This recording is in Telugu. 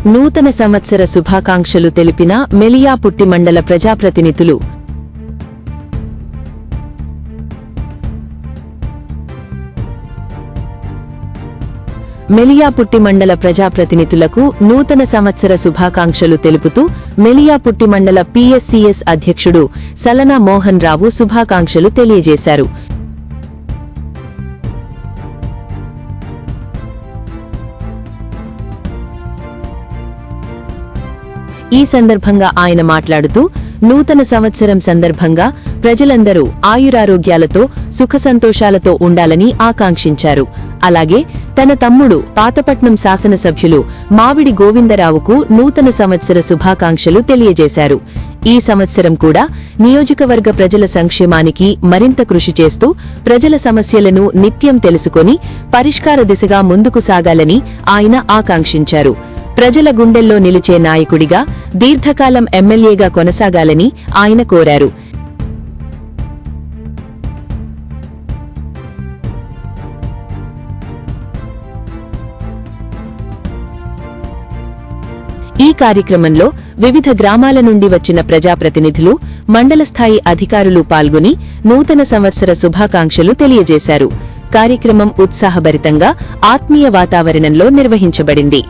నూతన సంవత్సర శుభాకాంక్షలు తెలిపిన మెలియాపుట్టి మండల ప్రజాప్రతినిధులు. మెలియాపుట్టి మండల ప్రజాప్రతినిధులకు నూతన సంవత్సర శుభాకాంక్షలు తెలుపుతూ మెలియాపుట్టి మండల పిఎస్సిఎస్ అధ్యక్షుడు సలనా మోహన్ రావు శుభాకాంక్షలు తెలియజేశారు. ఈ సందర్భంగా ఆయన మాట్లాడుతూ నూతన సంవత్సరం సందర్భంగా ప్రజలందరూ ఆయురారోగ్యాలతో సుఖసంతోషాలతో ఉండాలని ఆకాంక్షించారు. అలాగే తన తమ్ముడు పాతపట్నం శాసనసభ్యులు మావిడి గోవిందరావుకు నూతన సంవత్సర శుభాకాంక్షలు తెలియజేశారు. ఈ సంవత్సరం కూడా నియోజకవర్గ ప్రజల సంక్షేమానికి మరింత కృషి చేస్తూ ప్రజల సమస్యలను నిత్యం తెలుసుకొని పరిష్కార దిశగా ముందుకు సాగాలని ఆయన ఆకాంక్షించారు. ప్రజల గుండెల్లో నిలిచే నాయకుడిగా దీర్ఘకాలం ఎమ్మెల్యేగా కొనసాగాలని ఆయన కోరారు. ఈ కార్యక్రమంలో వివిధ గ్రామాల నుండి వచ్చిన ప్రజాప్రతినిధులు, మండల స్థాయి అధికారులు పాల్గొని నూతన సంవత్సర శుభాకాంక్షలు తెలియజేశారు. కార్యక్రమం ఉత్సాహభరితంగా ఆత్మీయ వాతావరణంలో నిర్వహించబడింది.